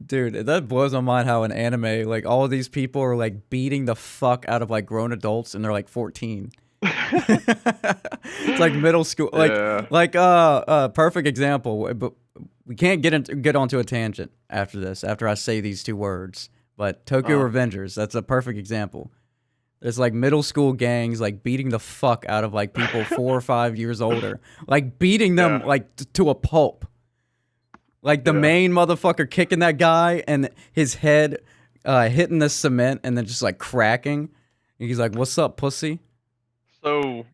Dude, that blows my mind how in anime, like all of these people are like beating the fuck out of like grown adults and they're like 14. It's like middle school, Yeah. perfect example. But we can't get onto a tangent after this. After I say these two words, but Tokyo Uh, Revengers, that's a perfect example. There's like middle school gangs like beating the fuck out of like people 4 or 5 years older, like beating them yeah. like to a pulp. Like the Yeah. main motherfucker kicking that guy and his head hitting the cement and then just like cracking. And he's like, "What's up, pussy?" So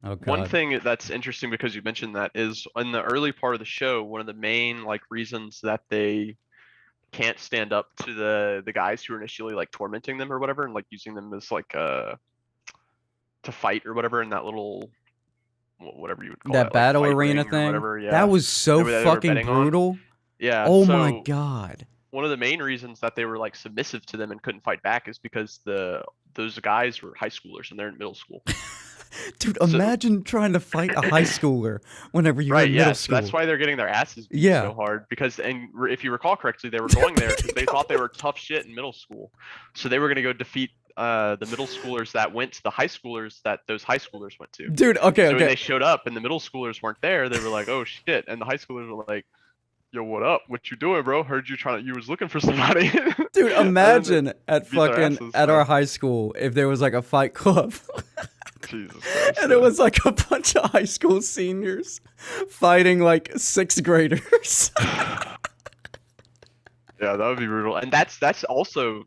Oh one god. thing that's interesting because you mentioned that is in the early part of the show, one of the main like reasons that they can't stand up to the guys who are initially like tormenting them or whatever and like using them as like to fight or whatever in that little whatever you would call That that, like battle fight arena ring or thing, whatever, that yeah. was so They were fucking betting on. brutal. Yeah, Oh my so god. one of the main reasons that they were like submissive to them and couldn't fight back is because those guys were high schoolers and they're in middle school. Dude, So imagine trying to fight a high schooler whenever you're right, in middle yeah, so that's school. why they're getting their asses beat Yeah. so hard because if you recall correctly, they were going there because they thought they were tough shit in middle school. So they were going to go defeat the middle schoolers that went to the high schoolers that those high schoolers went to. Dude, okay, So when okay. they showed up and the middle schoolers weren't there, they were like, "Oh shit." And the high schoolers were like, "Yo, what up? What you doing, bro? Heard you was looking for somebody." Dude, And then they imagine beat their asses, at our so high school if there was like a fight club Jesus Christ. and it Yeah. was like a bunch of high school seniors fighting like sixth graders. Yeah, that would be brutal. And that's also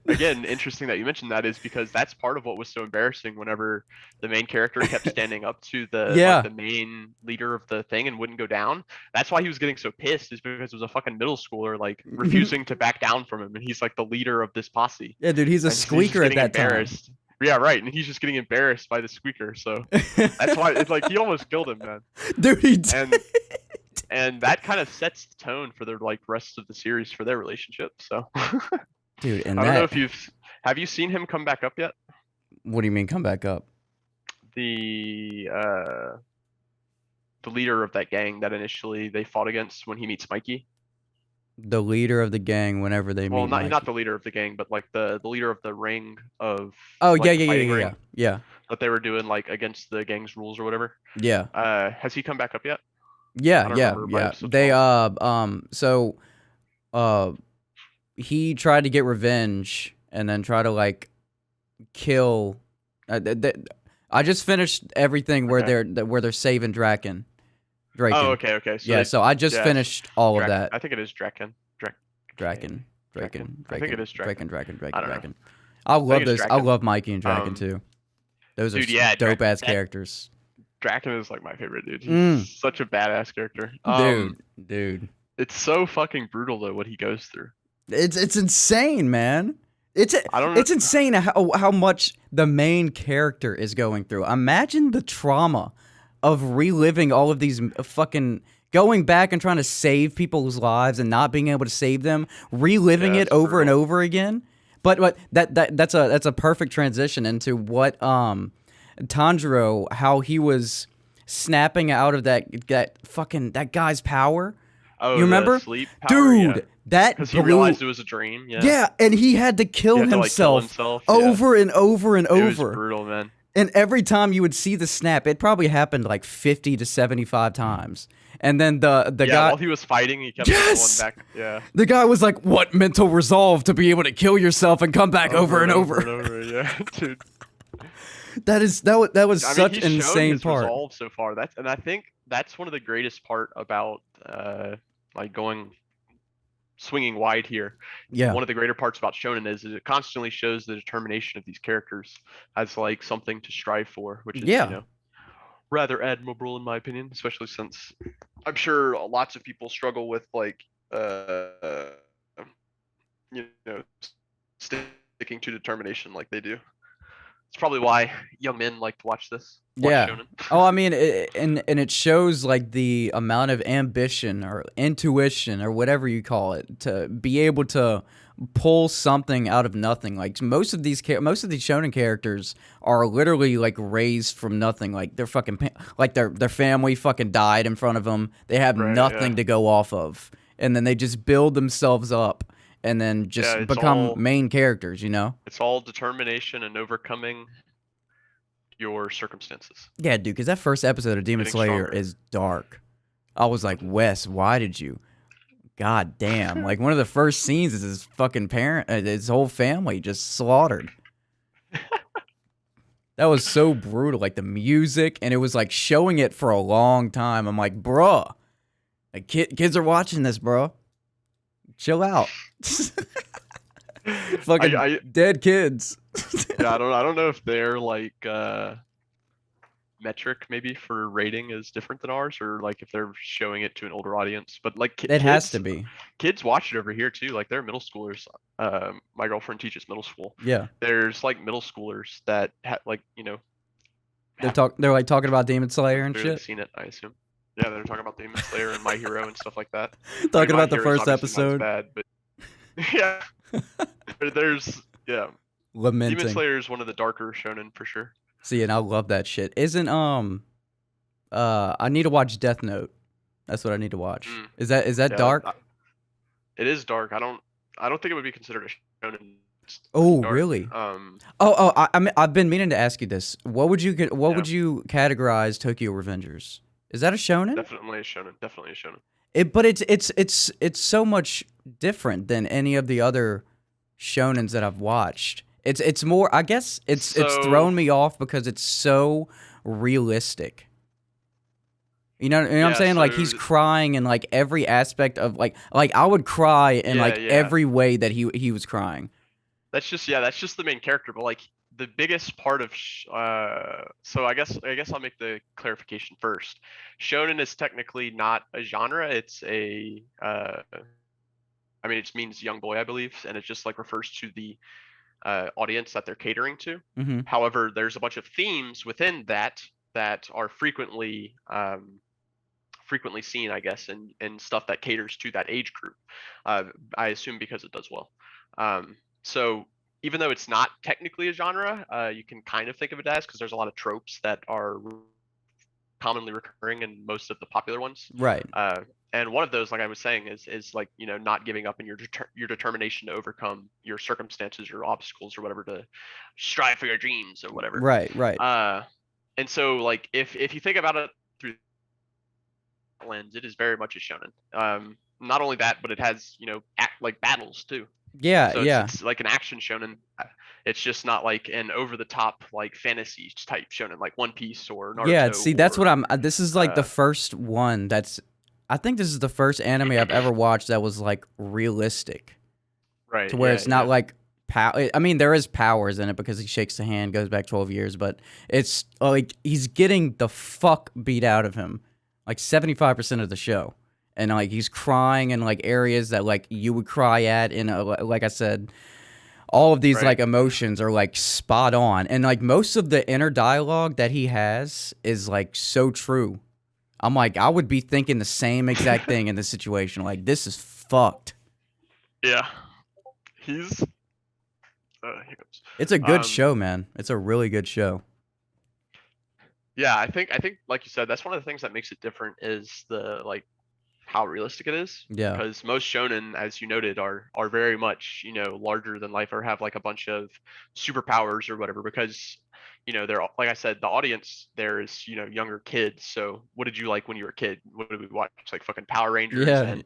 again interesting that you mentioned that is because that's part of what was so embarrassing whenever the main character kept standing up to Yeah. the main leader of the thing and wouldn't go down. That's why he was getting so pissed is because it was a fucking middle schooler like refusing to back down from him and he's like the leader of this posse Yeah, dude, he's a and he's just squeaker at getting that time. embarrassed. Yeah, right. And he's just getting embarrassed by the squeaker. So that's why it's like he almost killed him, man. Dude, he did. And that kind of sets the tone for their like rest of the series for their relationship. So Dude, and I don't know if that, you've have you seen him come back up yet? what do you mean come back up? The uh the leader of that gang that initially they fought against when he meets Mikey. The leader of the gang whenever they Well, meet not Mikey. the leader of the gang, but like the leader of the ring of Oh, yeah, like the yeah, yeah, fighting yeah, yeah. ring Yeah. that they were doing like against the gang's rules or whatever. Yeah. Has he come back up yet? Yeah, I don't yeah, remember by yeah. episode They 12. so uh he tried to get revenge and then try to like kill I just finished everything where Okay. they're saving Draken. Oh, Draken. okay, okay. So Yeah, they so I just yeah, finished all of Draken. that. I think it is Draken. Draken. Draken. Draken. I think it Draken. is Draken. Draken. Draken. I Draken. don't know. Draken. I I think love it's those. I Draken. love Mikey and Draken Um, too. Those are dude, yeah, dope ass that characters. Draken is like my favorite dude. Mm, He's such a badass character. dude. It's so fucking brutal though what he goes through. It's insane, man. It's I don't know. it's insane how much the main character is going through. Imagine the trauma of reliving all of these fucking going back and trying to save people's lives and not being able to save them, reliving Yeah, it it's over and brutal. over again. But that's a perfect transition into what Tanjiro, how he was snapping out of that guy's power. You Oh, the remember? sleep power, yeah. Dude, that Because he blew. realized it was a dream. Yeah. Yeah, and he had to He kill had to like kill himself himself. Yeah. over and over and It was over. brutal, man. And every time you would see the snap, it probably happened like 50 to 75 times. And then the Yeah, guy while he was fighting, he kept Yes! going back. Yeah. the guy was like, "What mental resolve to be able to kill yourself and come back over and over." and over. Yeah, dude. That was I mean, such he's an shown insane his part. resolve so far. And I think that's one of the greatest part about like going swinging wide here. Yeah. One of the greater parts about Shonen is it constantly shows the determination of these characters as like something to strive for, which is Yeah. rather admirable in my opinion, especially since I'm sure lots of people struggle with like you know sticking to determination like they do. It's probably why young men like to watch this. Watch Yeah. Shonen. Oh, I mean, and it shows like the amount of ambition or intuition or whatever you call it to be able to pull something out of nothing. Like most of these shonen characters are literally like raised from nothing. Like like their family fucking died in front of them. They have Right, nothing yeah. to go off of, and then they just build themselves up and then Yeah, just become main characters, you know? it's all determination and overcoming your circumstances. Yeah, dude, because that first episode of Demon Getting Slayer stronger. is dark. I was like, Wes, why did you? God damn. Like, one of the first scenes is his fucking his whole family just slaughtered. That was so brutal. Like, the music, and it was like showing it for a long time. I'm like, bruh. Like, kids are watching this, bro. Chill out. Fucking dead kids. Yeah, I don't know if their like metric maybe for rating is different than ours, or like if they're showing it to an older audience. But like It has to be. kids watch it over here too. Like they're middle schoolers. My girlfriend teaches middle school. Yeah. There's like middle schoolers that like they're like talking about Demon Slayer and shit. Seen it, I assume. Yeah, they're talking about Demon Slayer and My Hero and stuff like that. Talking about the first episode. Bad, but yeah, there's lamenting. Demon Slayer is one of the darker shonen for sure. See, and I love that shit. Isn't I need to watch Death Note. That's what I need to watch. Is that dark? It is dark. I don't think it would be considered a shonen. Oh, dark. Really? I mean, I've been meaning to ask you this. What would you would you categorize Tokyo Revengers? Is that a shonen? Definitely a shonen. Definitely a shonen. But it's so much different than any of the other shonens that I've watched. It's more, I guess it's thrown me off because it's so realistic. You know what I'm saying? Like, he's crying in like every aspect of like I would cry in every way that he was crying. That's just the main character, but like the biggest part of so I guess I'll make the clarification first. Shonen is technically not a genre. It's a I mean, it just means young boy, I believe, and it just like refers to the audience that they're catering to. Mm-hmm. However, there's a bunch of themes within that are frequently seen, I guess, in stuff that caters to that age group. I assume because it does well. So even though it's not technically a genre, you can kind of think of it as, because there's a lot of tropes that are commonly recurring in most of the popular ones. Right. And one of those, like I was saying, is like, you know, not giving up in your determination to overcome your circumstances, your obstacles, or whatever, to strive for your dreams or whatever. Right. And so like if you think about it through that lens, it is very much a shonen. Not only that, but it has, you know, like battles too. Yeah, so yeah. It's like an action shonen. It's just not like an over-the-top like fantasy type shonen like One Piece or Naruto. Yeah, see, that's what I'm. This is like the first one that's. I think this is the first anime I've ever watched that was like realistic. Right. To where it's not like power. I mean, there is powers in it because he shakes the hand, goes back 12 years, but it's like he's getting the fuck beat out of him, like 75% of the show. And like he's crying in like areas that like you would cry at, in like I said, all of these like emotions are like spot on, and like most of the inner dialogue that he has is like so true. I'm like, I would be thinking the same exact thing in this situation. Like, this is fucked. Yeah, he's. Here comes. It's a good show, man. It's a really good show. Yeah, I think like you said, that's one of the things that makes it different is the like how realistic it is. Yeah. Because most shonen, as you noted, are very much, you know, larger than life, or have like a bunch of superpowers or whatever. Because, you know, they're, like I said, the audience there is, you know, younger kids. So what did you like when you were a kid? What did we watch? Like fucking Power Rangers and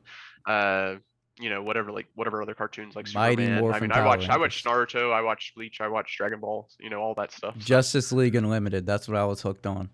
you know, whatever other cartoons like Mighty Superman. Morphin I mean, I watched Naruto, I watched Bleach, I watched Dragon Ball, you know, all that stuff. Justice League Unlimited. That's what I was hooked on.